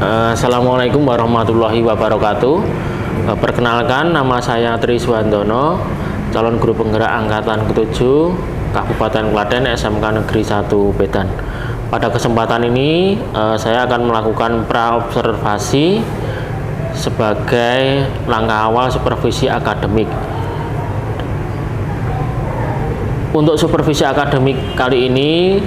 Assalamualaikum warahmatullahi wabarakatuh. Perkenalkan, nama saya Tri Suwandono, calon guru penggerak angkatan ke-7 Kabupaten Klaten SMK Negeri 1 Medan. Pada kesempatan ini saya akan melakukan praobservasi sebagai langkah awal supervisi akademik. Untuk supervisi akademik kali ini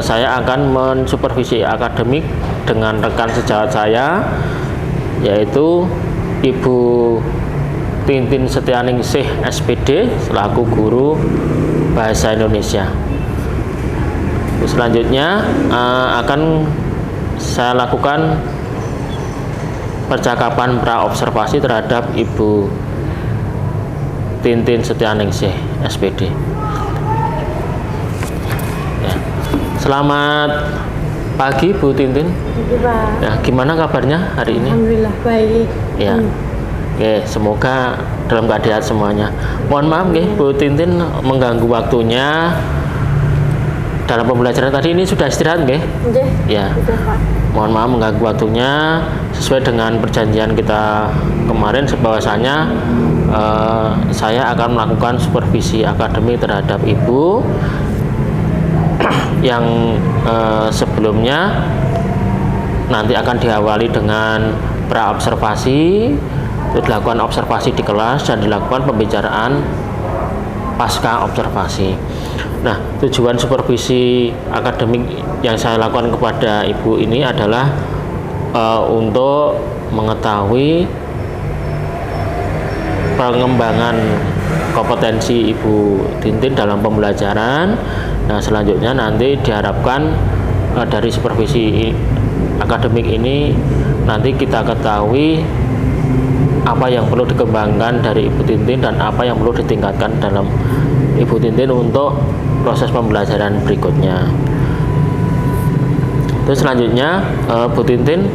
saya akan mensupervisi akademik dengan rekan sejawat saya, yaitu Ibu Tintin Setianingsih SPD selaku guru Bahasa Indonesia. Selanjutnya akan saya lakukan percakapan praobservasi terhadap Ibu Tintin Setianingsih SPD. Selamat pagi Bu Tintin. Pak. Ya, gimana kabarnya hari ini? Alhamdulillah baik. Ya. Oke, semoga dalam keadaan semuanya. Mohon maaf nggih Bu Tintin mengganggu waktunya dalam pembelajaran tadi. Ini sudah istirahat nggih? Nggih. Ya. Sudah, Pak. Mohon maaf mengganggu waktunya. Sesuai dengan perjanjian kita kemarin bahwasanya saya akan melakukan supervisi akademik terhadap Ibu yang sebelumnya nanti akan diawali dengan praobservasi, dilakukan observasi di kelas dan dilakukan pembicaraan pasca observasi. Nah, tujuan supervisi akademik yang saya lakukan kepada Ibu ini adalah untuk mengetahui pengembangan kompetensi Ibu Tintin dalam pembelajaran. Nah, selanjutnya nanti diharapkan dari supervisi akademik ini nanti kita ketahui apa yang perlu dikembangkan dari Ibu Tintin dan apa yang perlu ditingkatkan dalam Ibu Tintin untuk proses pembelajaran berikutnya. Terus selanjutnya Bu Tintin,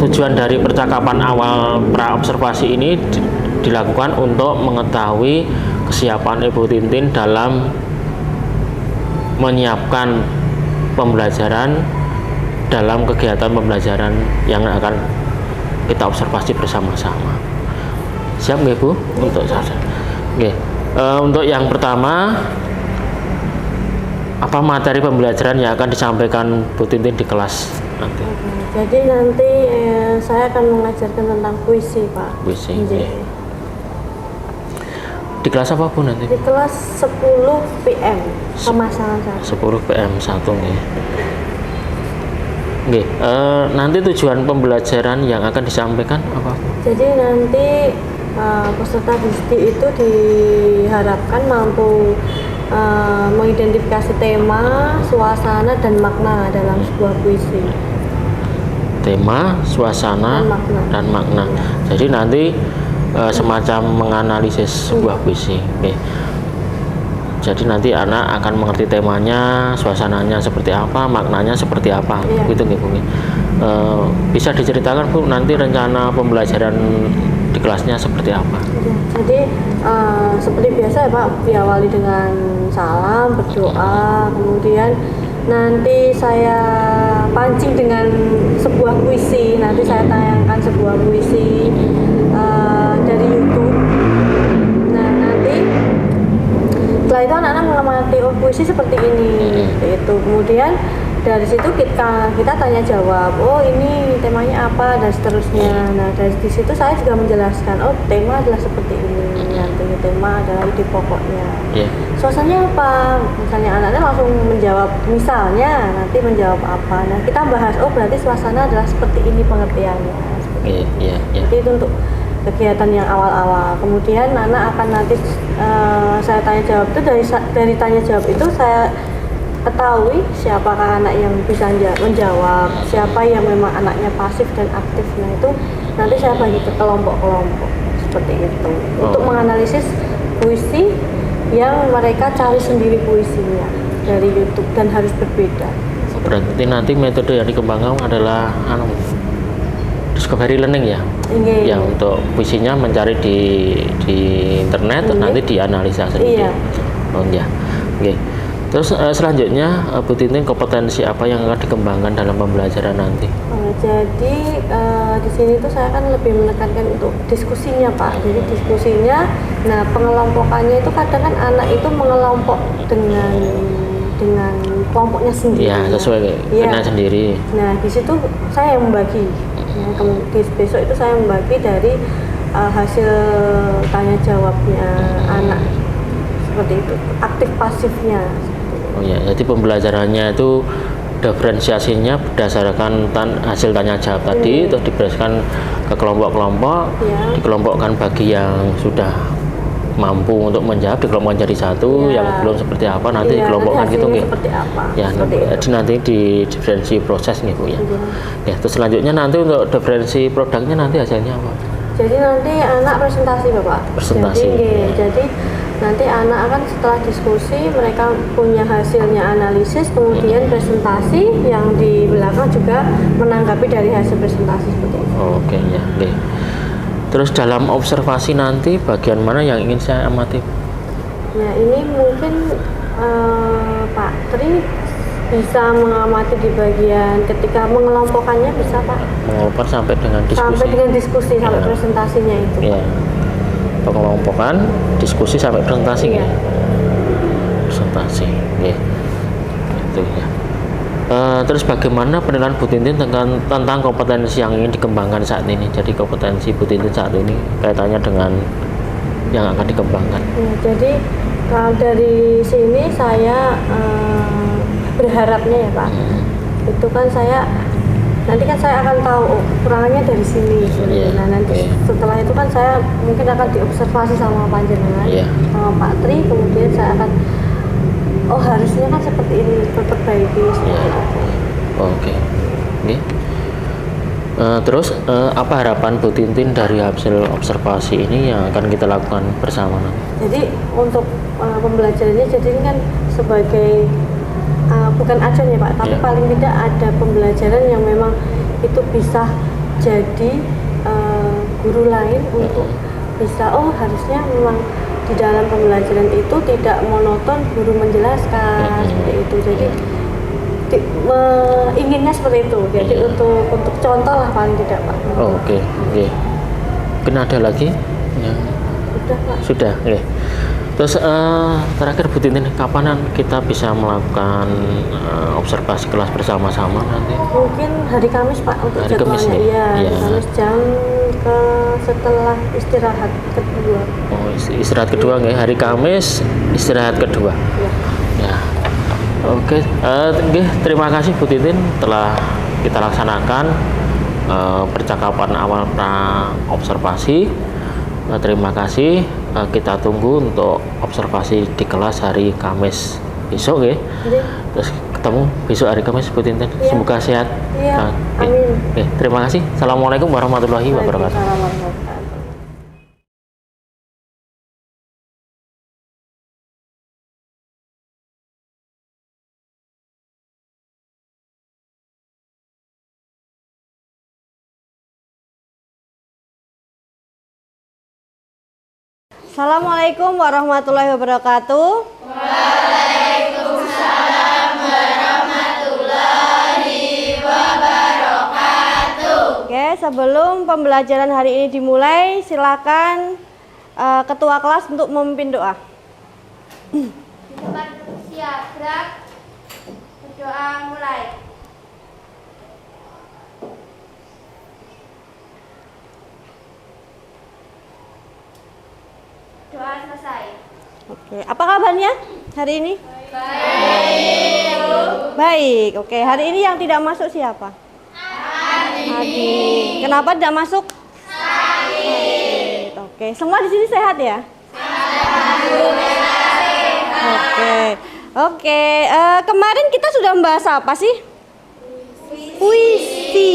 tujuan dari percakapan awal praobservasi ini dilakukan untuk mengetahui kesiapan Ibu Tintin dalam menyiapkan pembelajaran dalam kegiatan pembelajaran yang akan kita observasi bersama-sama. Siap nggih Bu? Untuk saya. Oke. Untuk yang pertama, apa materi pembelajaran yang akan disampaikan Bu Tintin di kelas nanti? Jadi nanti saya akan mengajarkan tentang puisi, Pak. Puisi. Di kelas apa Bu nanti? Di kelas 10 PM pemasangan 1. 10 PM 1 nih. Oke, nanti tujuan pembelajaran yang akan disampaikan apa? Jadi nanti peserta didik itu diharapkan mampu mengidentifikasi tema, suasana, dan makna dalam sebuah puisi. Tema, suasana, dan makna. Jadi nanti semacam menganalisis sebuah puisi. Oke. Jadi nanti anak akan mengerti temanya, suasananya seperti apa, maknanya seperti apa. Gitu nggih Bu. Bisa diceritakan Bu nanti rencana pembelajaran di kelasnya seperti apa? Jadi seperti biasa ya Pak, diawali dengan salam, berdoa, kemudian nanti saya pancing dengan sebuah puisi. Nanti saya tayangkan sebuah puisi dari YouTube. Nah, nanti setelah itu anak-anak mengamati puisi seperti ini, itu. Kemudian dari situ kita tanya jawab, oh ini temanya apa, dan seterusnya. Nah, dari situ saya juga menjelaskan, oh tema adalah seperti ini, nanti tema adalah ide pokoknya. Suasananya apa, misalnya anaknya langsung menjawab, misalnya nanti menjawab apa. Nah, kita bahas, oh berarti suasana adalah seperti ini pengertiannya. Jadi itu untuk kegiatan yang awal-awal. Kemudian anak akan nanti saya tanya jawab itu, dari tanya jawab itu saya ketahui siapakah anak yang bisa menjawab, siapa yang memang anaknya pasif dan aktif. Nah, itu nanti saya bagi ke kelompok-kelompok seperti itu untuk menganalisis puisi yang mereka cari sendiri puisinya dari YouTube dan harus berbeda. Berarti nanti metode yang dikembangkan adalah discovery learning ya, yang untuk puisinya mencari di internet, nanti dianalisa sendiri. Oh ya, oke. Terus selanjutnya Bu Tintin kompetensi apa yang akan dikembangkan dalam pembelajaran nanti? Jadi di sini tuh saya kan lebih menekankan untuk diskusinya Pak. Jadi diskusinya, nah pengelompokannya itu kadang kan anak itu mengelompok dengan kelompoknya sendiri. Ya, sesuai dengan sendiri. Nah di situ saya yang membagi. Ya, besok itu saya membagi dari hasil tanya jawabnya anak seperti itu, aktif pasifnya. Oh ya, jadi pembelajarannya itu diferensiasinya berdasarkan hasil tanya jawab tadi, terus diberikan ke kelompok-kelompok, dikelompokkan bagi yang sudah mampu untuk menjawab, dikelompokkan jadi satu, yang belum seperti apa nanti dikelompokkan gitu nggih. Ya, nanti di diferensi proses nih Bu ya. Ya, terus selanjutnya nanti untuk diferensi produknya nanti hasilnya apa? Jadi nanti anak presentasi Bapak. Presentasi. Jadi nanti anak akan setelah diskusi mereka punya hasilnya analisis, kemudian presentasi yang di belakang juga menanggapi dari hasil presentasi seperti itu. Oke ya, oke. Terus dalam observasi nanti bagian mana yang ingin saya amati? Nah ini mungkin Pak Tri bisa mengamati di bagian ketika mengelompokkannya bisa Pak? Mengelompokkan sampai dengan diskusi. Sampai dengan diskusi sampai presentasinya itu. Iya. Pengelompokan, diskusi sampai presentasi ya. Presentasi, ya. Itu ya. Terus bagaimana penilaian Bu Tintin tentang kompetensi yang ingin dikembangkan saat ini? Jadi kompetensi Bu Tintin saat ini kaitannya dengan yang akan dikembangkan. Ya, jadi kalau dari sini saya berharapnya ya Pak, itu kan nanti kan saya akan tahu kekurangannya dari sini. Nah nanti setelah itu kan saya mungkin akan diobservasi sama panjenengan, sama Pak Tri, kemudian saya akan harusnya kan seperti ini, perbaiki seperti itu. Oke. Terus apa harapan Bu Tintin dari hasil observasi ini yang akan kita lakukan bersama nanti? Jadi untuk pembelajarannya jadi ini kan sebagai bukan acuan ya Pak, tapi paling tidak ada pembelajaran yang memang itu bisa jadi guru lain untuk bisa harusnya memang di dalam pembelajaran itu tidak monoton guru menjelaskan seperti itu. Jadi inginnya seperti itu. Jadi untuk contoh lah paling tidak Pak. Oke. Mungkin ada lagi? Ya. Sudah Pak. Sudah. Terus terakhir Bu Tintin, kapan kita bisa melakukan observasi kelas bersama-sama nanti? Mungkin hari Kamis Pak untuk hari jadwalnya. Kamis, Iya, Kamis jam setelah istirahat kedua. Istirahat kedua nggih, hari Kamis istirahat kedua. Ya. Oke, terima kasih Bu Tintin telah kita laksanakan percakapan awal observasi. Terima kasih. Kita tunggu untuk observasi di kelas hari Kamis besok ya. Terus ketemu besok hari Kamis Bu Tintin. Semoga sehat. Amin. Terima kasih. Assalamualaikum warahmatullahi wabarakatuh. Assalamualaikum warahmatullahi wabarakatuh. Waalaikumsalam warahmatullahi wabarakatuh. Oke, sebelum pembelajaran hari ini dimulai, silakan ketua kelas untuk memimpin doa. Di tempat siap, gerak, berdoa mulai. Doa selesai. Oke, apa kabarnya hari ini? Baik. Oke, hari ini yang tidak masuk siapa? Adi. Kenapa tidak masuk? Sakit. Oke, semua di sini sehat ya? Oke. Kemarin kita sudah membahas apa sih? Puisi.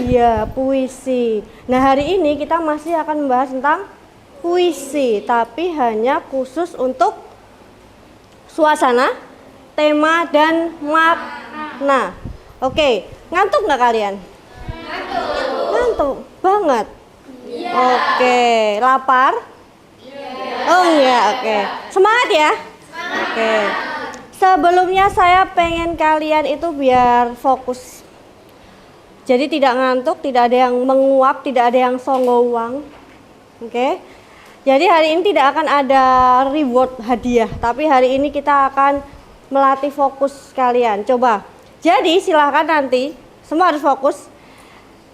Iya, puisi. Nah, hari ini kita masih akan membahas tentang puisi, tapi hanya khusus untuk suasana, tema, dan makna. Oke, ngantuk nggak kalian? Ngantuk banget. Oke, lapar? Oh iya, oke. Semangat ya. Oke. Sebelumnya saya pengen kalian itu biar fokus. Jadi tidak ngantuk, tidak ada yang menguap, tidak ada yang songgoang. Oke. Jadi hari ini tidak akan ada reward hadiah, tapi hari ini kita akan melatih fokus kalian. Coba. Jadi silahkan nanti semua harus fokus.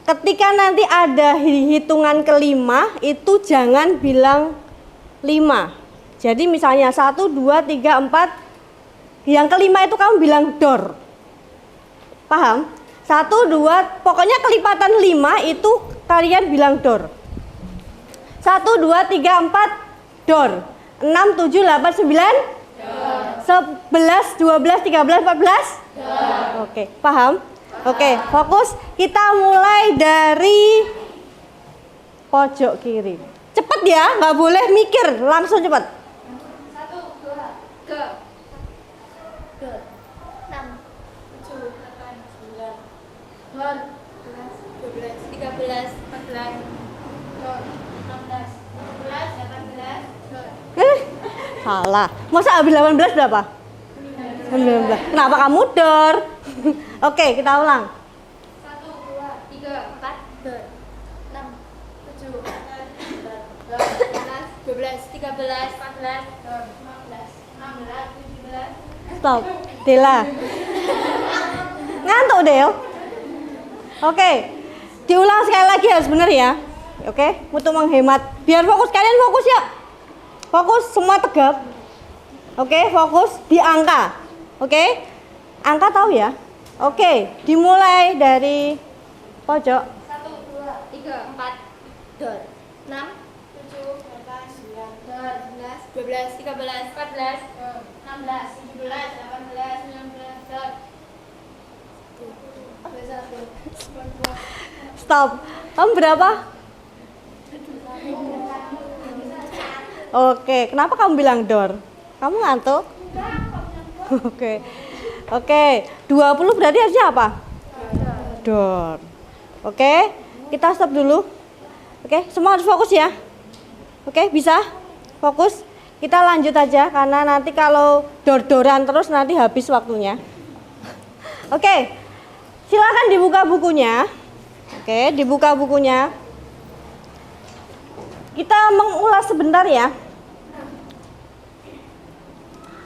Ketika nanti ada hitungan kelima, itu jangan bilang 5. Jadi misalnya 1, 2, 3, 4. Yang kelima itu kamu bilang dor. Paham? 1, 2, pokoknya kelipatan 5 itu kalian bilang dor. 1, 2, 3, 4 dor. 6, 7, 8, 9 11, 12, 13, 14 dor. Oke, paham? Oke, fokus. Kita mulai dari pojok kiri. Cepet ya, nggak boleh mikir, langsung cepet. 1, 2, 3, 6, 7, 8, 9, 12, 13, 14, 16, 17, 18. Salah. Masa habis 18 berapa? 19. Kenapa kamu dor? Oke, kita ulang. 1, 2, 3, 4 dor. 6, 7, 8, 12, 13, 14 dor. 15, 16, 17. Stop. Dela. Ngantuk, Del. Oke. Diulang sekali lagi harus benar ya. Oke, untuk menghemat. Biar fokus, kalian fokus ya. Fokus, semua tegap. Oke, fokus di angka. Oke. Angka tahu ya? Oke, dimulai dari pojok. 1, 2, 3, 4 dor. 6, 7, 8, 9 dor. 11, 12, 13, 14 dor. 16, 17, 18, 19 dor. Stop. Kamu berapa? Oke, kenapa kamu bilang dor? Kamu ngantuk? Oke. Oke, 20 berarti harusnya apa? Dor. Oke, kita stop dulu. Oke, semua harus fokus ya. Oke, bisa? Fokus. Kita lanjut aja karena nanti kalau dor-doran terus nanti habis waktunya. Oke. Silakan dibuka bukunya. Oke, dibuka bukunya. Kita mengulas sebentar ya.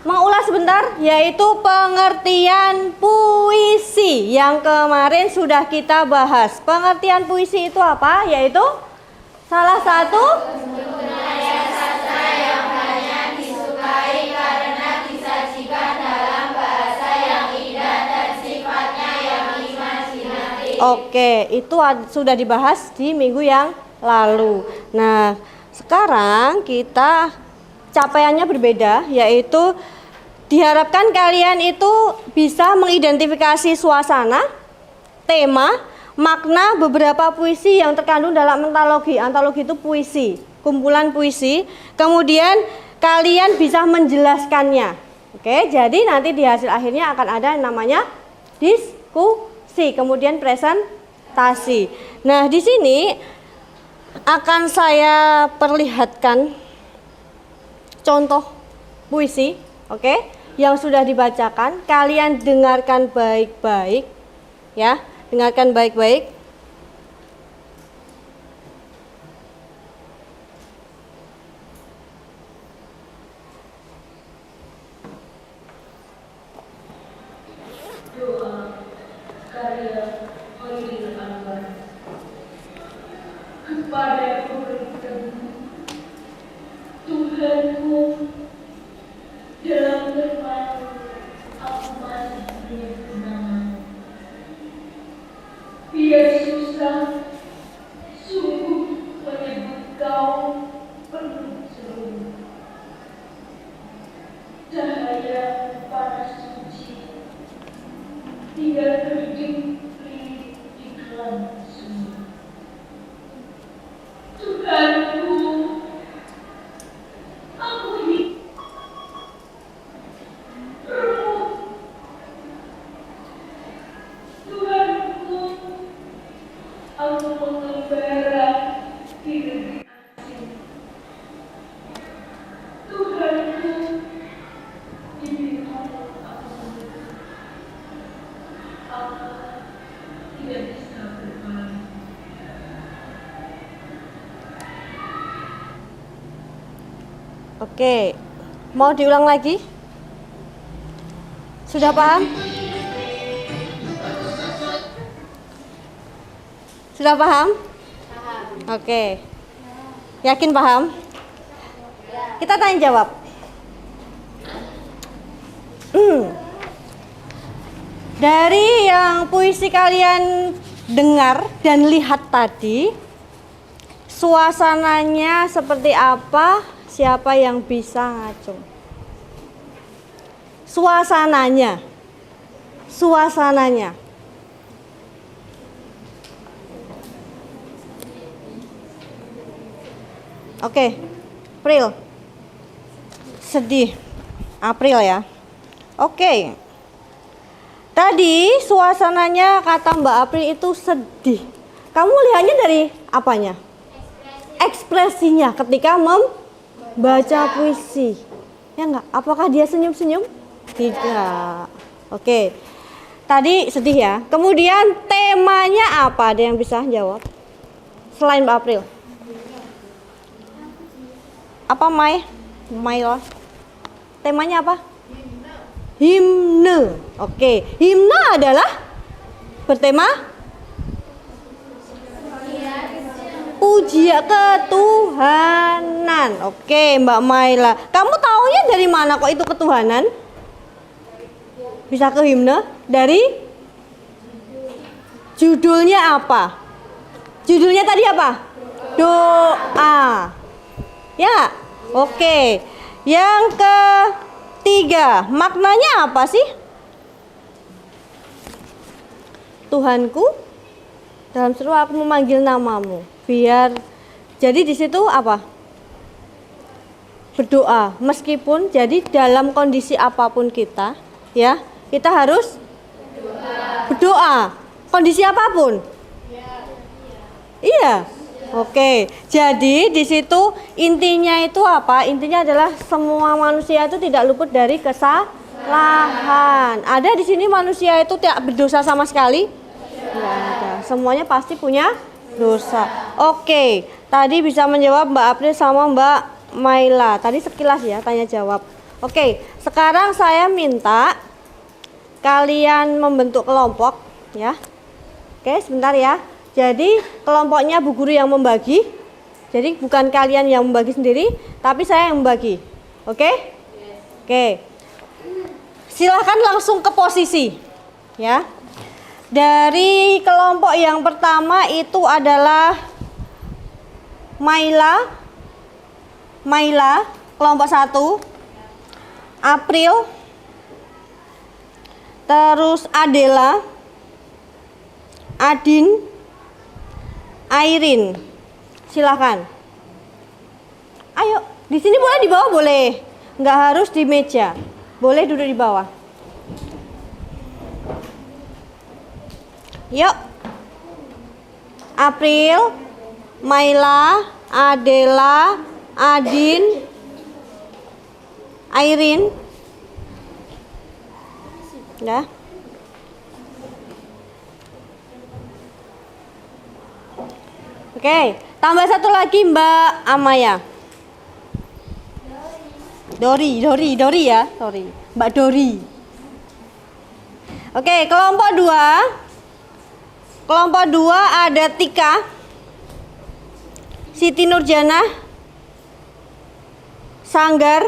Mengulas sebentar, yaitu pengertian puisi yang kemarin sudah kita bahas. Pengertian puisi itu apa? Yaitu salah satu Budaya sastra yang banyak disukai karena disajikan dalam bahasa yang indah dan sifatnya yang imajinatif. Oke, itu sudah dibahas di minggu yang lalu. Nah, sekarang kita capaiannya berbeda, yaitu diharapkan kalian itu bisa mengidentifikasi suasana, tema, makna beberapa puisi yang terkandung dalam antologi. Antologi itu puisi, kumpulan puisi. Kemudian kalian bisa menjelaskannya. Oke, jadi nanti di hasil akhirnya akan ada yang namanya diskusi, kemudian presentasi. Nah, di sini akan saya perlihatkan contoh puisi, oke, yang sudah dibacakan. Kalian dengarkan baik-baik, ya, dengarkan baik-baik. Doa karya Khairil Anwar kepada Tuhanku, dalam firman aku masih menyebut nama. Biar susah, sungguh menyebut kau penuh seluruh. Cahaya panas suci, tinggal terjun di dalam sunyi. Tuhanku, aku hidup Tuhanku, aku mengembara di negeri asing. Tuhanku, bimbing aku tidak bisa berpaling. Oke, mau diulang lagi? Sudah paham? Sudah paham? Oke. Yakin paham? Kita tanya jawab. Dari yang puisi kalian dengar dan lihat tadi, suasananya seperti apa? Siapa yang bisa ngacung? Suasananya. Suasananya. Oke, April. Sedih. April ya. Oke. Tadi suasananya kata Mbak April itu sedih. Kamu lihatnya dari apanya? Ekspresinya ketika membaca puisi. Ya enggak? Apakah dia senyum-senyum? Tidak. Oke. Tadi sedih ya. Kemudian temanya apa? Ada yang bisa jawab? Selain Mbak April. Apa Maila? Temanya apa? Himne. Oke. Himne adalah bertema puji ketuhanan. Oke, Mbak Maila. Kamu taunya dari mana kok itu ketuhanan? Bisa ke himne? Dari judulnya apa? Judulnya tadi apa? Doa. Ya, oke. Yang ketiga, maknanya apa sih? Tuhanku, dalam seru aku memanggil namamu. Biar jadi di situ apa? Berdoa. Meskipun jadi dalam kondisi apapun kita, ya, kita harus berdoa. Kondisi apapun. Iya. Oke, jadi di situ intinya itu apa? Intinya adalah semua manusia itu tidak luput dari kesalahan. Ada di sini manusia itu tidak berdosa sama sekali? Tidak ada. Semuanya pasti punya dosa. Oke, tadi bisa menjawab Mbak April sama Mbak Maila. Tadi sekilas ya tanya jawab. Oke, sekarang saya minta kalian membentuk kelompok ya. Oke, sebentar ya. Jadi kelompoknya Bu Guru yang membagi. Jadi bukan kalian yang membagi sendiri, tapi saya yang membagi. Oke? Oke. Silahkan langsung ke posisi. Ya. Dari kelompok yang pertama itu adalah Maila, kelompok 1. April. Terus Adela. Adin. Airin, silakan. Ayo, di sini boleh di bawah boleh, nggak harus di meja, boleh duduk di bawah. Yuk, April, Maila, Adela, Adin, Airin, ya. Oke, tambah satu lagi Mbak Amaya. Dori ya, sorry. Mbak Dori. Oke, kelompok 2. Kelompok 2 ada Tika, Siti Nurjana, Sanggar,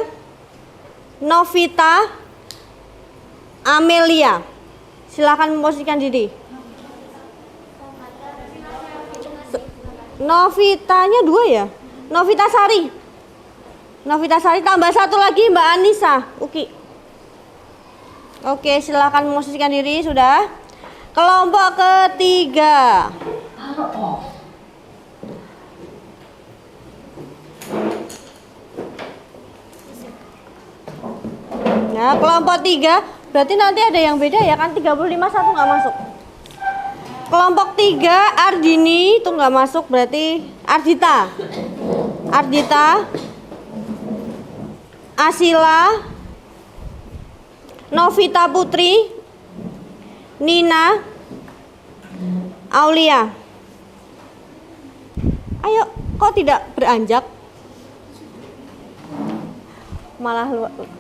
Novita, Amelia. Silakan memposisikan diri. Novitanya 2 ya? Novita Sari tambah satu lagi Mbak Anissa Uki. Oke, silakan memposisikan diri sudah. Kelompok ketiga. Nah, kelompok 3 berarti nanti ada yang beda ya kan, 35 satu nggak masuk. Kelompok 3 Ardini itu nggak masuk, berarti Ardita, Asila, Novita Putri, Nina, Aulia. Ayo, kok tidak beranjak? Malah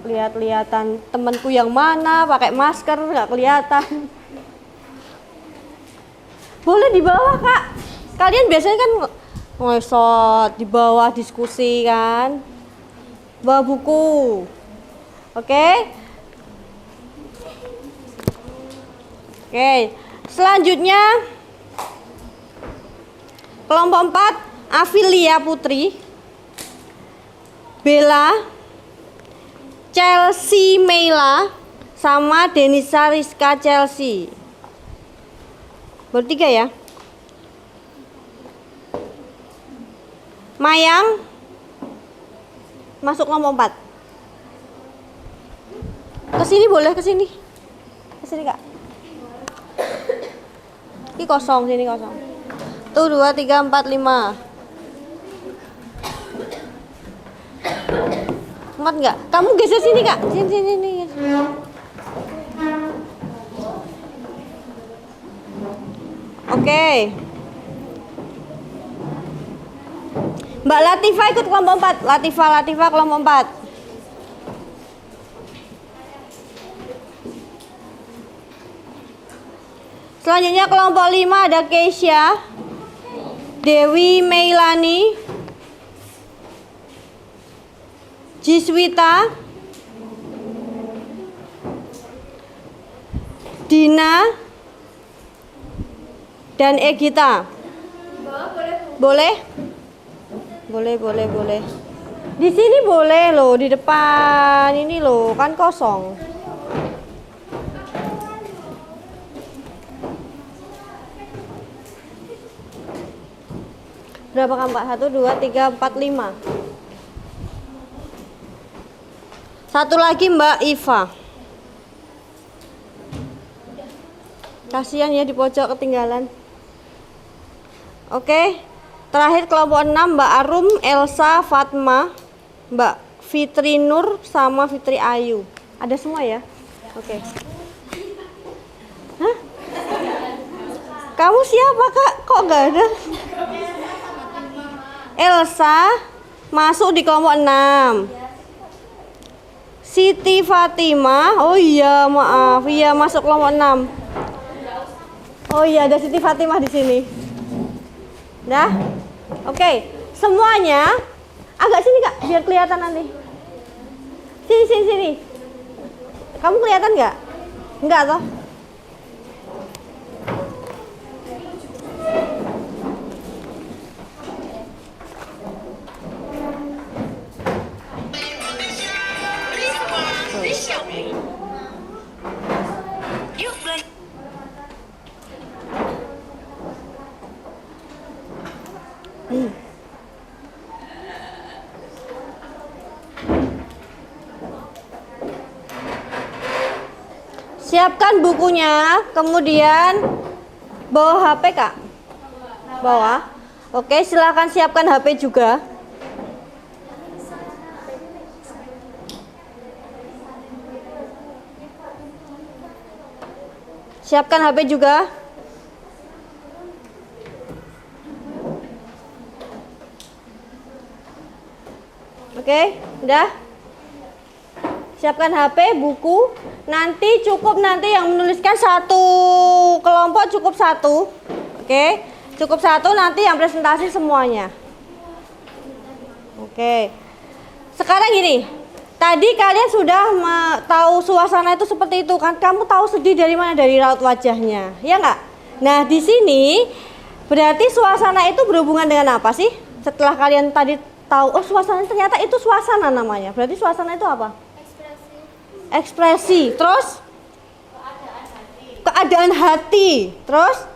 lihat-lihatan temanku yang mana pakai masker nggak kelihatan. Boleh di bawah, Kak. Kalian biasanya kan ngesot di bawah diskusi kan. Bawa buku. Oke? Oke. Selanjutnya kelompok 4 Afilia Putri, Bella, Chelsea Meila, sama Denisa Rizka Chelsea. Bertiga ya. Mayang masuk kelompok 4. Kesini boleh, kesini. Kesini Kak. Ini kosong, sini kosong. Tuh 2, 3, 4, 5. Muat nggak? Kamu geser sini Kak. Sini, sini, sini. Oke. Mbak Latifah ikut kelompok 4. Latifah kelompok 4. Selanjutnya kelompok 5 ada Keisha, Dewi Meilani, Jiswita, Dina, dan Egita. Boleh? Boleh. Di sini boleh loh, di depan ini loh, kan kosong. Berapa kan Mbak? 1, 2, 3, 4, 5. Satu lagi Mbak Iva. Kasihan ya di pojok ketinggalan. Oke. Terakhir kelompok 6 Mbak Arum, Elsa, Fatma, Mbak Fitri Nur, sama Fitri Ayu. Ada semua ya? Oke. Hah? Kamu siapa Kak? Kok nggak ada? Elsa masuk di kelompok 6. Siti Fatima, oh iya maaf, iya masuk kelompok 6. Oh iya ada Siti Fatimah di sini. Dah? Oke, semuanya agak sini Kak, biar kelihatan nanti. Sini. Kamu kelihatan nggak? Nggak toh? Siapkan bukunya, kemudian bawa HP Kak. Bawa. Oke, silakan siapkan HP juga. Siapkan HP juga. Oke, udah. Siapkan HP, buku. Nanti cukup yang menuliskan satu kelompok cukup 1. Oke, cukup 1, nanti yang presentasi semuanya. Oke. Sekarang gini. Tadi kalian sudah tahu suasana itu seperti itu kan? Kamu tahu sedih dari mana? Dari raut wajahnya, ya nggak? Nah di sini berarti suasana itu berhubungan dengan apa sih? Setelah kalian tadi tahu, oh suasana ternyata itu suasana namanya. Berarti suasana itu apa? Ekspresi. Terus? Keadaan hati. Terus?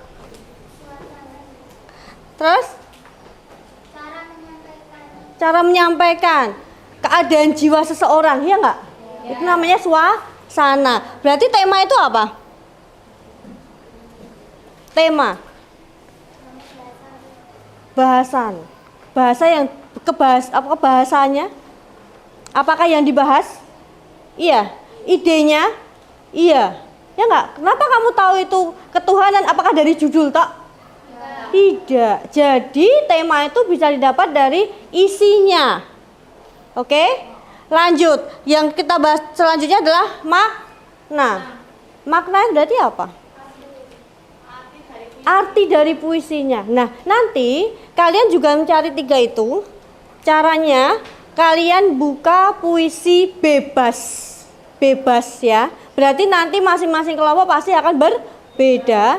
Cara menyampaikan. Keadaan jiwa seseorang, ya nggak? Ya. Itu namanya suasana. Berarti tema itu apa? Tema. Bahasan. Bahasa yang bahasanya? Apakah yang dibahas? Iya. Idenya? Iya. Ya nggak? Kenapa kamu tahu itu ketuhanan? Apakah dari judul tak? Tidak. Jadi tema itu bisa didapat dari isinya. Oke? Lanjut. Yang kita bahas selanjutnya adalah makna. Makna berarti apa? Arti dari puisinya. Nah, nanti kalian juga mencari 3 itu. Caranya kalian buka puisi bebas. Bebas ya. Berarti nanti masing-masing kelompok pasti akan berbeda.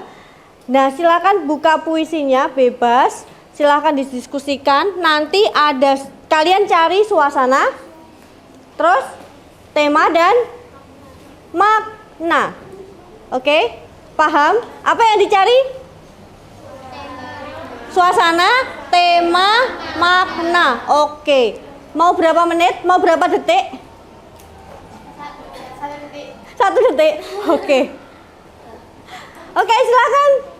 Nah, silakan buka puisinya bebas, silakan didiskusikan. Nanti ada kalian cari suasana, terus tema dan makna. Oke? Paham? Apa yang dicari? Suasana, tema, makna. Oke. Mau berapa menit? Mau berapa detik? 1 detik. Oke. Oke, silakan.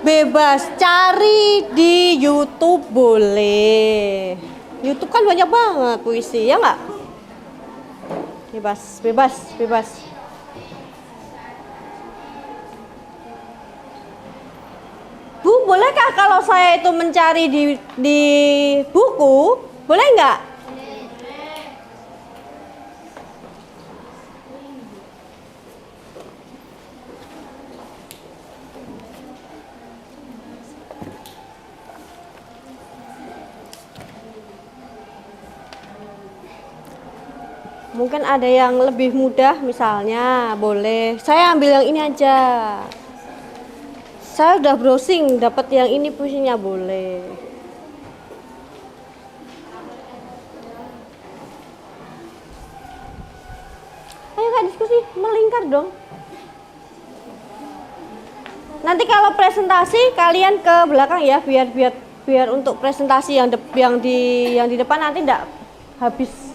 Bebas, cari di YouTube boleh. YouTube kan banyak banget puisi, ya nggak? Bebas, bebas, bebas. Bu, bolehkah kalau saya itu mencari di buku? Boleh nggak? Mungkin ada yang lebih mudah misalnya, boleh. Saya ambil yang ini aja. Saya udah browsing, dapat yang ini puisinya, boleh. Ayo Kak, diskusi, melingkar dong. Nanti kalau presentasi kalian ke belakang ya, biar untuk presentasi yang di depan nanti enggak habis.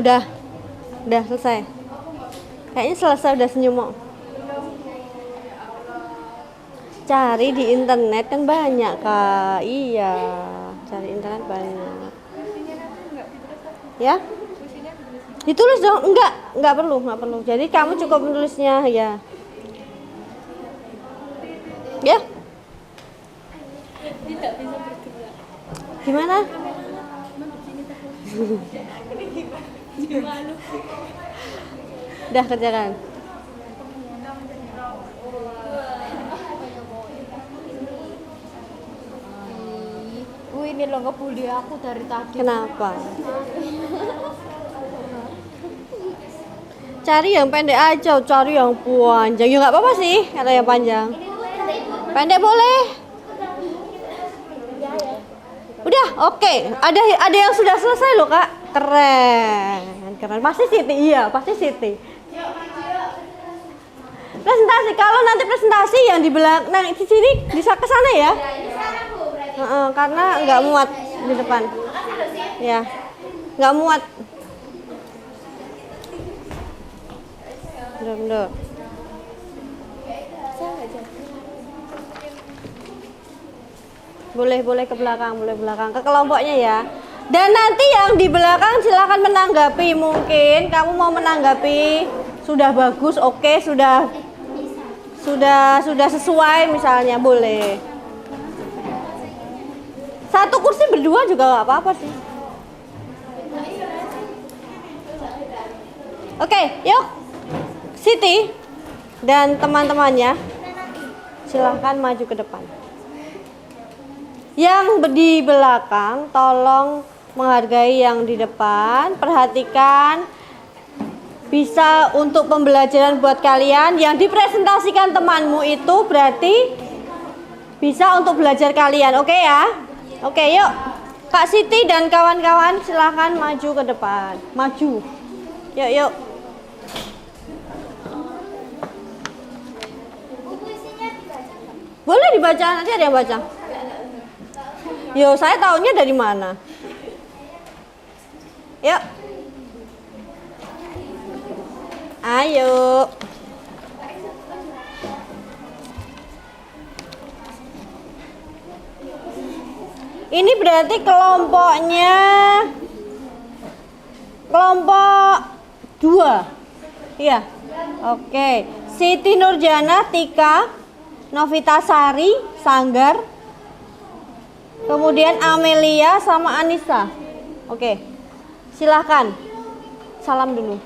Udah selesai. Kayaknya selesai, udah senyum mau. Cari di internet kan banyak Kak. Iya, cari internet banyak. Ya? Ditulis dong? Enggak perlu. Jadi kamu cukup menulisnya ya. Ya? Tidak bisa bergerak. Gimana? Udah kerjakan. Ini lo ngebully aku dari tadi. Kenapa? Cari yang pendek aja, cari yang panjang. Ya nggak apa-apa sih, kalau yang panjang. Pendek boleh. Udah, oke. Ada yang sudah selesai loh Kak. Keren. Pasti Siti, iya, pasti Siti. Presentasi, kalau nanti presentasi yang di belakang, di sini bisa ke sana ya. Karena nggak muat di depan. Ya, nggak muat. Bener. Boleh ke belakang, ke kelompoknya ya. Dan nanti yang di belakang silakan menanggapi, mungkin kamu mau menanggapi sudah bagus, oke, sudah sesuai misalnya, boleh. Satu kursi berdua juga nggak apa-apa sih. Oke, yuk Siti dan teman-temannya silahkan maju ke depan. Yang di belakang tolong menghargai yang di depan, perhatikan, bisa untuk pembelajaran buat kalian. Yang dipresentasikan temanmu itu berarti bisa untuk belajar kalian, oke ya? Oke, yuk Kak Siti dan kawan-kawan silahkan maju ke depan. Maju, yuk. Buku isinya dibaca nggak? Boleh dibaca, nanti ada yang baca. Yo, saya tahunya dari mana? Yuk. Ayo. Ini berarti kelompoknya kelompok 2. Iya. Oke. Siti Nurjana, Tika, Novitasari, Sanggar. Kemudian Amelia sama Anissa. Oke. Silahkan. Salam dulu.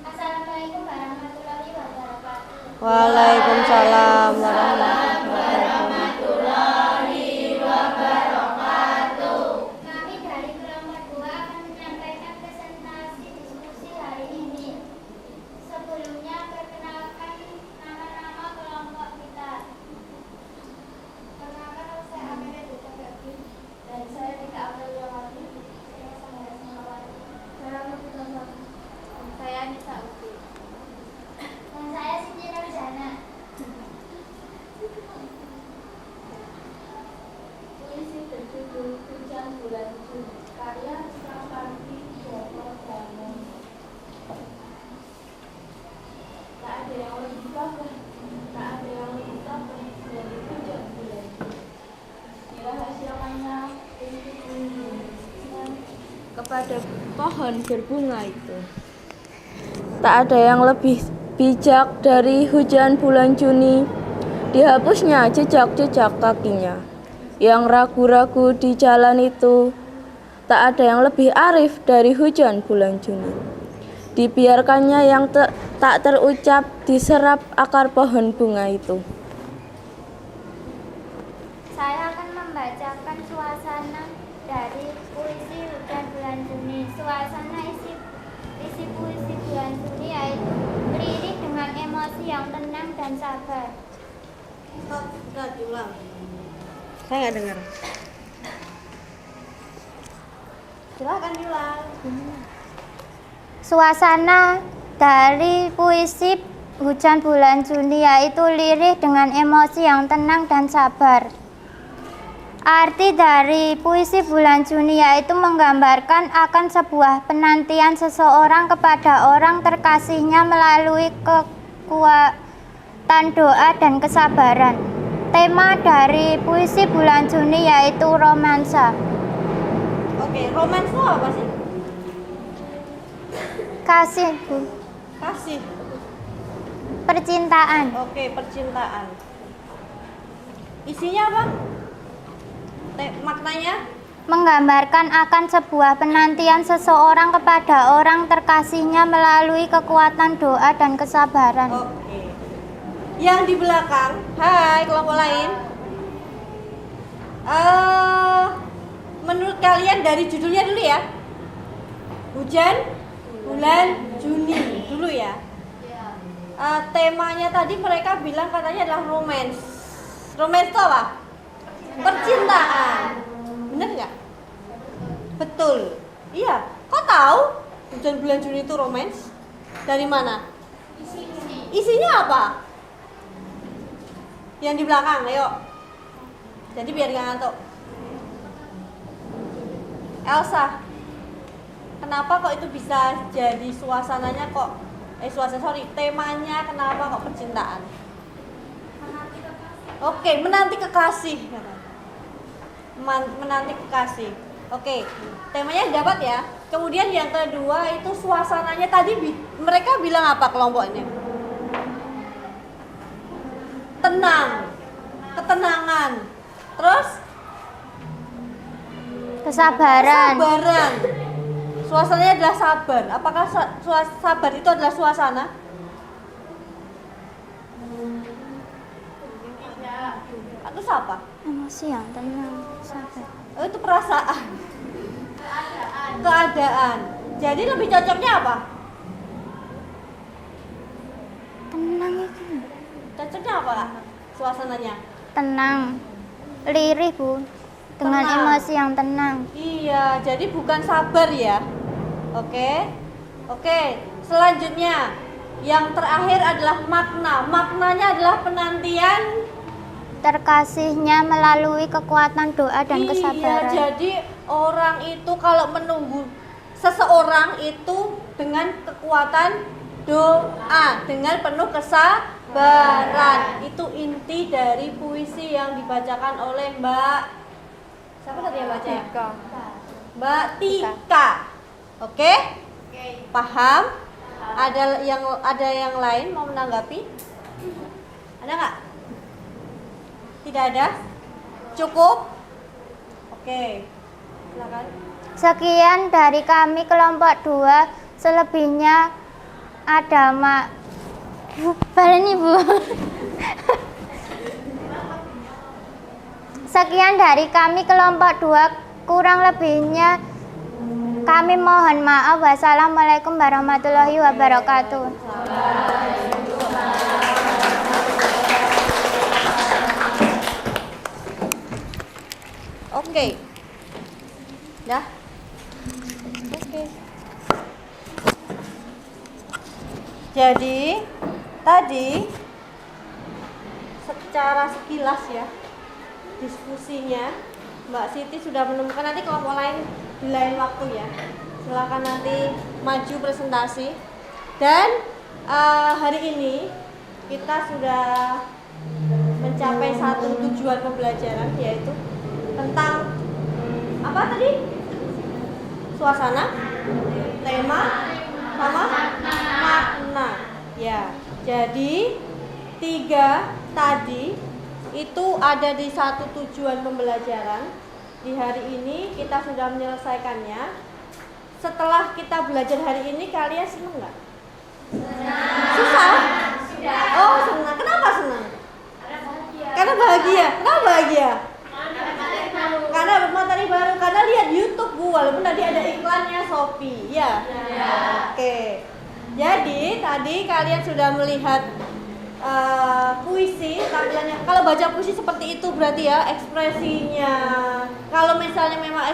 Assalamualaikum warahmatullahi wabarakatuh. Waalaikumsalam warahmatullahi Wabarakatuh. Kami dari kelompok 2 akan menyampaikan presentasi diskusi hari ini. Sebelumnya perkenalkan nama-nama kelompok kita. Perkenalkan saya Amelia Dutagabi dan saya Tika Abdulwahid. Saya Sanggar Singawati. Saya Mutullah. Saya Nisa Uti. Dan saya Siti Nurjana. Puisi berjudul Hujan Bulan Juni, karya Sapardi Djoko Damono. Tak ada yang lebih gagah, tak ada yang lebih tabah dari hujan bulan Juni. Dirahasiakannya puisi kepada pohon berbunga itu. Tak ada yang lebih bijak dari hujan bulan Juni. Dihapusnya jejak-jejak kakinya yang ragu-ragu di jalan itu. Tak ada yang lebih arif dari hujan bulan Juni. Dibiarkannya yang tak terucap diserap akar pohon bunga itu. Saya akan membacakan suasana dari puisi hujan bulan Juni. Suasana isi puisi bulan Juni yaitu lirik dengan emosi yang tenang dan sabar. Sudah diulang. Saya nggak dengar. Silakan diulang. Suasana dari puisi hujan bulan Juni yaitu lirik dengan emosi yang tenang dan sabar. Arti dari puisi bulan Juni yaitu menggambarkan akan sebuah penantian seseorang kepada orang terkasihnya melalui kekuatan doa dan kesabaran. Tema dari puisi bulan Juni yaitu romansa. Oke, romans itu apa sih? Kasih, Bu. Kasih. Percintaan. Oke, percintaan. Isinya apa? Maknanya? Menggambarkan akan sebuah penantian seseorang kepada orang terkasihnya melalui kekuatan doa dan kesabaran. Oke. Yang di belakang, hai kelompok lain. Menurut kalian dari judulnya dulu ya. Hujan bulan Juni dulu ya. Temanya tadi mereka bilang katanya adalah romance. Romance itu apa? Percintaan. Bener nggak? Betul. Iya. Kok tahu hujan bulan Juni itu romance? Dari mana? Isinya apa? Yang di belakang, ayo. Jadi biar nggak ngantuk. Elsa, kenapa kok itu bisa jadi suasananya kok? Temanya kenapa kok percintaan? Oke, menanti kekasih. menanti kekasih. Oke, temanya dapat ya. Kemudian yang kedua itu suasananya tadi mereka bilang apa kelompok ini? Tenang, ketenangan, terus Kesabaran. kesabaran. Suasananya adalah sabar. Apakah sabar itu adalah suasana? Atau apa? Emosi yang tenang, sabar. Oh, itu perasaan. Keadaan. Jadi lebih cocoknya apa? Tenang itu. Cocoknya apa Kak? Suasananya? Tenang. Lirih, Bu. Dengan Tenang. emosi yang tenang. Iya, jadi bukan sabar ya. Oke. Oke, selanjutnya yang terakhir adalah makna. Maknanya adalah penantian. Terkasihnya melalui kekuatan doa dan Iya, kesabaran. jadi orang itu kalau menunggu seseorang itu dengan kekuatan doa, dengan penuh kesabaran. Itu inti dari puisi yang dibacakan oleh Mbak. Siapa tadi yang baca ya? Mbak Tika. Oke? Paham? Ada yang lain mau menanggapi? Ada nggak? Tidak ada? Cukup? Oke. Silakan. Sekian dari kami kelompok 2. Selebihnya ada Baleni, Bu. Sekian dari kami kelompok 2. Kurang lebihnya kami mohon maaf. Wassalamualaikum warahmatullahi wabarakatuh. Oke. Dah. Oke. Jadi tadi secara sekilas ya diskusinya Mbak Siti sudah menemukan, nanti kelompok lain di lain waktu ya. Silakan nanti maju presentasi. Dan hari ini kita sudah mencapai satu tujuan pembelajaran, yaitu tentang apa tadi? Suasana, tema, sama makna. Ya, jadi 3 tadi itu ada di satu tujuan pembelajaran. Di hari ini kita sudah menyelesaikannya. Setelah kita belajar hari ini, kalian senang nggak? Susah? Oh, senang. Kenapa senang? Karena bahagia. Kenapa bahagia? Karena materi baru. Karena lihat YouTube, Bu. Walaupun tadi ada iklannya Shopee, ya. Oke. Jadi tadi kalian sudah melihat puisi tampilannya. Kalau baca puisi seperti itu berarti ya ekspresinya. Kalau misalnya memang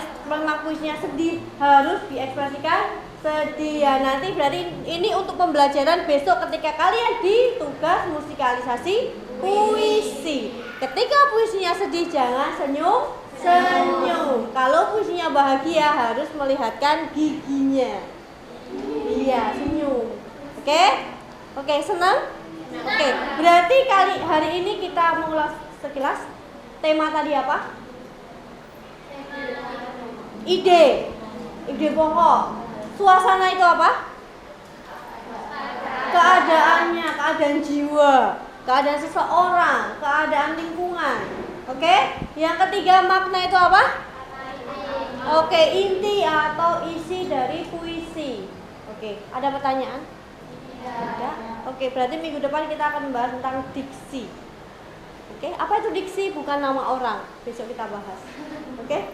puisinya sedih, harus diekspresikan sedih ya. Nanti berarti ini untuk pembelajaran besok ketika kalian di tugas musikalisasi puisi. Ketika puisinya sedih jangan senyum. Kalau puisinya bahagia harus melihatkan giginya. Iya, senyum. Oke, senang? Oke, berarti hari ini kita mengulas sekilas tema tadi apa? Ide pokok. Suasana itu apa? Keadaannya, keadaan jiwa, keadaan seseorang, keadaan lingkungan. Oke, yang ketiga makna itu apa? Oke, inti atau isi dari puisi. Oke, ada pertanyaan? Tidak. Oke, berarti minggu depan kita akan membahas tentang diksi. Oke, apa itu diksi? Bukan nama orang. Besok kita bahas. Oke?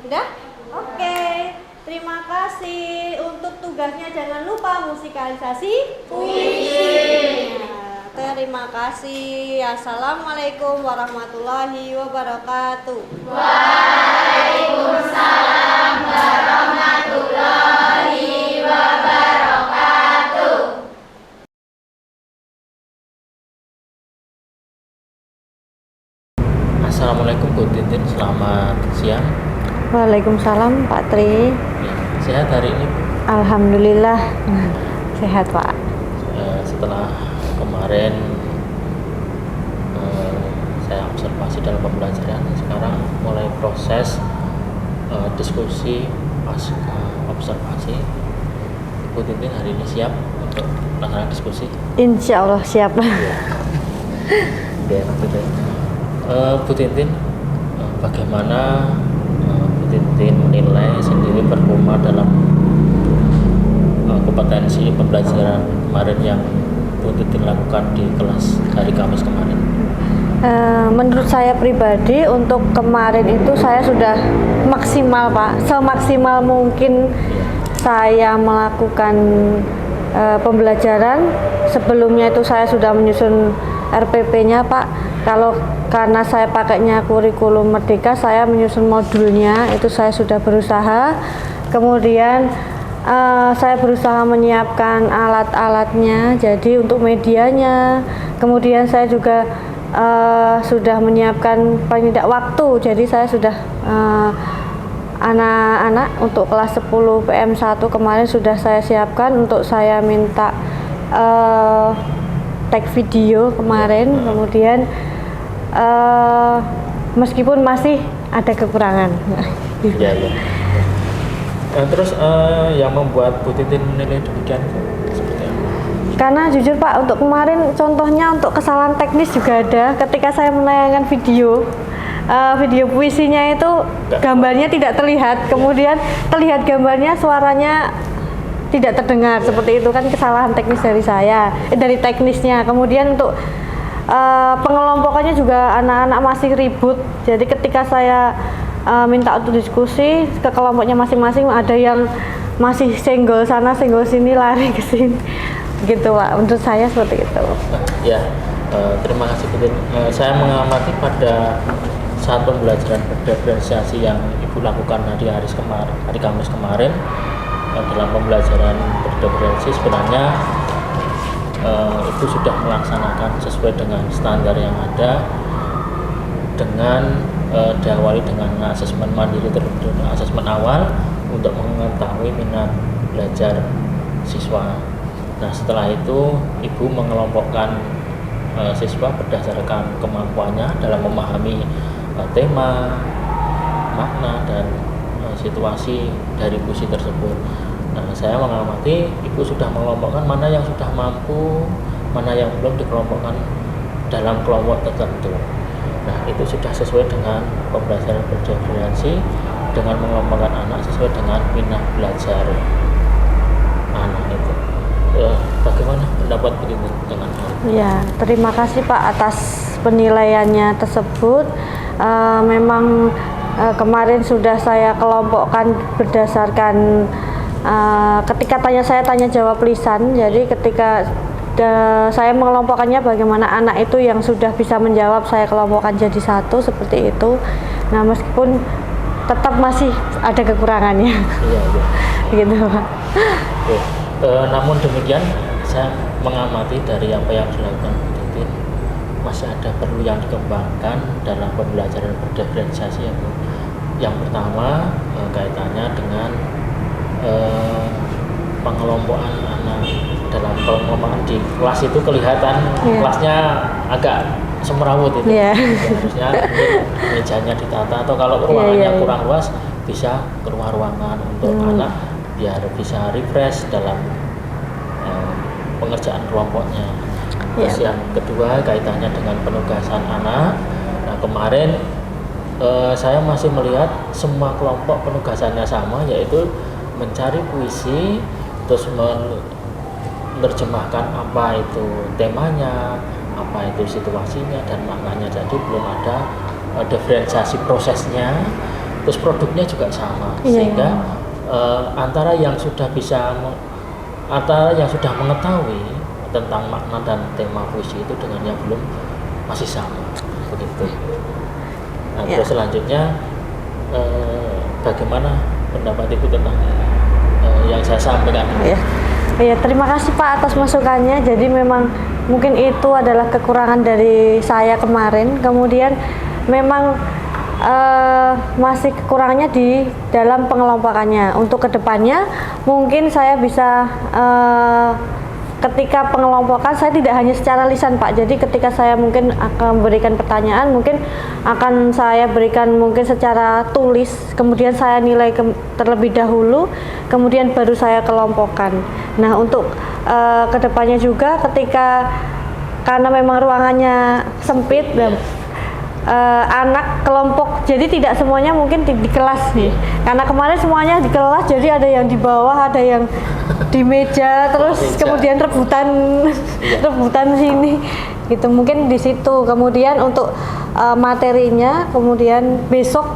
Sudah? Oke. Terima kasih. Untuk tugasnya jangan lupa musikalisasi puisi. Nah, terima kasih. Assalamualaikum warahmatullahi wabarakatuh. Waalaikumsalam warahmatullahi wabarakatuh. Assalamualaikum Bu Tintin, selamat siang. Waalaikumsalam Pak Tri. Ya, sehat hari ini Bu? Alhamdulillah sehat Pak. Setelah kemarin saya observasi dalam pembelajaran, sekarang mulai proses diskusi pasca observasi. Ibu Tintin hari ini siap untuk melaksanakan diskusi? Insya Allah siap. Oke, Bu Tintin, bagaimana Bu Tintin menilai sendiri performa dalam kompetensi pembelajaran kemarin yang Bu Tintin lakukan di kelas hari Kamis kemarin? Menurut saya pribadi untuk kemarin itu saya sudah maksimal Pak, semaksimal mungkin saya melakukan pembelajaran. Sebelumnya itu saya sudah menyusun RPP-nya Pak. Karena saya pakainya kurikulum Merdeka, saya menyusun modulnya, itu saya sudah berusaha. Kemudian saya berusaha menyiapkan alat-alatnya, jadi untuk medianya. Kemudian saya juga sudah menyiapkan paling tidak waktu, jadi saya sudah anak-anak untuk kelas 10 PM1 kemarin sudah saya siapkan untuk saya minta tag video kemarin. Kemudian meskipun masih ada kekurangan. Ya. Terus yang membuat Bu Tintin menilai demikian seperti apa? Karena jujur Pak, untuk kemarin contohnya untuk kesalahan teknis juga ada ketika saya menayangkan video puisinya itu gambarnya tidak terlihat, kemudian terlihat gambarnya, suaranya tidak terdengar, seperti itu kan kesalahan teknis dari saya, dari teknisnya. Kemudian untuk pengelompokannya juga anak-anak masih ribut, jadi ketika saya minta untuk diskusi ke kelompoknya masing-masing, ada yang masih senggol sana senggol sini, lari ke sini gitu Pak, menurut saya seperti itu. Terima kasih Bu Tintin. Saya mengamati pada saat pembelajaran berdiferensiasi yang Ibu lakukan hari Kamis kemarin, dalam pembelajaran berdiferensiasi sebenarnya Ibu sudah melaksanakan sesuai dengan standar yang ada, dengan diawali dengan asesmen mandiri terlebih dahulu, asesmen awal untuk mengetahui minat belajar siswa. Nah, setelah itu Ibu mengelompokkan siswa berdasarkan kemampuannya dalam memahami tema, makna, dan situasi dari puisi tersebut. Nah, saya mengamati Ibu sudah mengelompokkan mana yang sudah mampu, mana yang belum dikelompokkan dalam kelompok tertentu. Nah, itu sudah sesuai dengan pembelajaran berdiferensiasi, dengan mengelompokkan anak sesuai dengan minat belajar anak itu. Bagaimana pendapat Bu Tintin dengan hal itu? Ya, terima kasih Pak atas penilaiannya tersebut. Memang kemarin sudah saya kelompokkan berdasarkan ketika saya tanya jawab lisan. Jadi ketika saya mengelompokkannya bagaimana anak itu yang sudah bisa menjawab, saya kelompokkan jadi satu seperti itu. Nah, meskipun tetap masih ada kekurangannya. Iya. Gitu Pak. Namun demikian, saya mengamati dari apa yang dilakukan Bu Tintin, masih ada perlu yang dikembangkan dalam pembelajaran berdiferensiasi. Yang pertama kaitannya dengan pengelompokan anak. Dalam pengelompokan di kelas itu kelihatan kelasnya agak semrawut itu. Harusnya mejanya ditata, atau kalau ruangannya kurang luas bisa keluar ruangan untuk anak biar bisa refresh dalam pengerjaan kelompoknya. Terus yang kedua kaitannya dengan penugasan anak. Nah, kemarin saya masih melihat semua kelompok penugasannya sama, yaitu mencari puisi, terus menerjemahkan apa itu temanya, apa itu situasinya dan maknanya. Jadi belum ada diferensiasi prosesnya. Terus produknya juga sama, sehingga antara yang sudah mengetahui tentang makna dan tema puisi itu dengan yang belum masih sama, begitu. Nah, terus selanjutnya bagaimana pendapat Ibu tentang yang saya sampaikan? Ya, terima kasih Pak atas masukannya. Jadi memang mungkin itu adalah kekurangan dari saya kemarin. Kemudian memang masih kekurangannya di dalam pengelompokannya. Untuk kedepannya mungkin saya bisa ketika pengelompokan saya tidak hanya secara lisan Pak, jadi ketika saya mungkin akan memberikan pertanyaan, mungkin akan saya berikan mungkin secara tulis, kemudian saya nilai terlebih dahulu, kemudian baru saya kelompokkan. Nah untuk kedepannya juga ketika karena memang ruangannya sempit dan anak kelompok, jadi tidak semuanya mungkin di kelas nih, karena kemarin semuanya di kelas, jadi ada yang di bawah, ada yang di meja, terus kemudian rebutan sini gitu, mungkin di situ. Kemudian untuk materinya, kemudian besok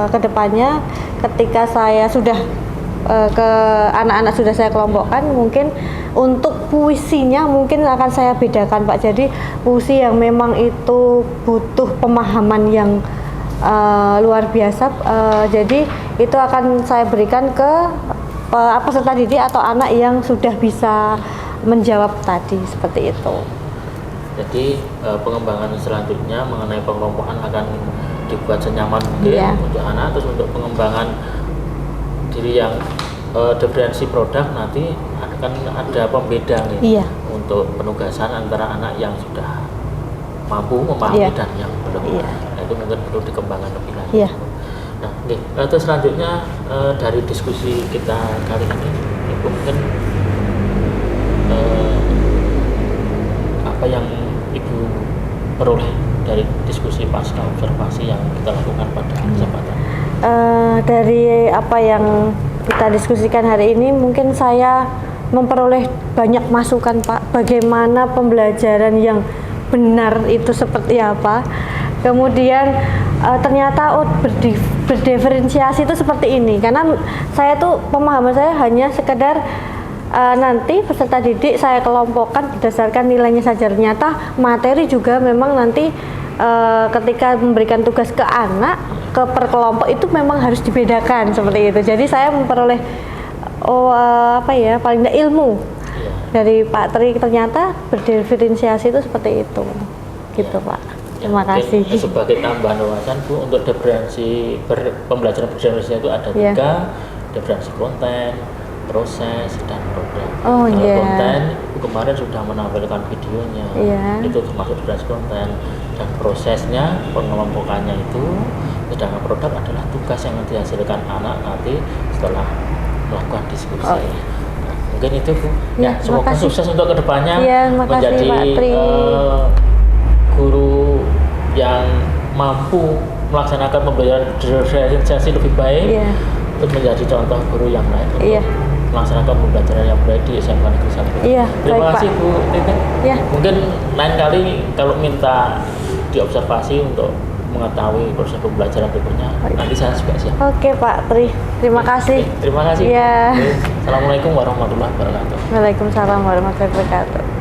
kedepannya ketika saya sudah ke anak-anak sudah saya kelompokkan, mungkin untuk puisinya mungkin akan saya bedakan Pak. Jadi puisi yang memang itu butuh pemahaman yang luar biasa, jadi itu akan saya berikan ke peserta didik atau anak yang sudah bisa menjawab tadi, seperti itu. Jadi pengembangan selanjutnya mengenai pengelompokan akan dibuat senyaman mungkin untuk anak. Terus untuk pengembangan diri yang diferensi produk nanti akan ada pembeda nih untuk penugasan antara anak yang sudah mampu memahami dan yang belum. Nah, itu mungkin perlu dikembangkan lebih lanjut. Nah, terus selanjutnya dari diskusi kita kali ini, Ibu mungkin apa yang Ibu peroleh dari diskusi pasca observasi yang kita lakukan pada kesempatan? Dari apa yang kita diskusikan hari ini, mungkin saya memperoleh banyak masukan Pak, bagaimana pembelajaran yang benar itu seperti apa. Kemudian ternyata berdiferensiasi itu seperti ini, karena saya tuh pemahaman saya hanya sekedar nanti peserta didik saya kelompokkan berdasarkan nilainya saja. Ternyata materi juga memang nanti ketika memberikan tugas ke anak, ke per kelompok itu memang harus dibedakan seperti itu. Jadi saya memperoleh paling tidak ilmu dari Pak Tri, ternyata berdiferensiasi itu seperti itu, gitu Pak. Terima kasih. Sebagai tambahan wawasan Bu, untuk pembelajaran diferensiasi itu ada 3, diferensi konten, proses, dan produk. Konten kemarin sudah menampilkan videonya, itu termasuk diferensi konten, dan prosesnya pengelompokannya itu. Sedangkan produk adalah tugas yang dihasilkan anak nanti setelah melakukan diskusi. Nah, mungkin itu Bu. Semoga sukses untuk kedepannya menjadi guru yang mampu melaksanakan pembelajaran diferensiasi lebih baik, untuk menjadi contoh guru yang lain untuk melaksanakan pembelajaran yang baik di SMK Negeri 1. Terima kasih Bu Titin. Mungkin lain kali kalau minta diobservasi untuk mengetahui proses pembelajaran berikutnya, nanti saya juga siap. Oke Pak Tri, terima kasih. Terima kasih. Assalamualaikum warahmatullahi wabarakatuh. Waalaikumsalam warahmatullahi wabarakatuh.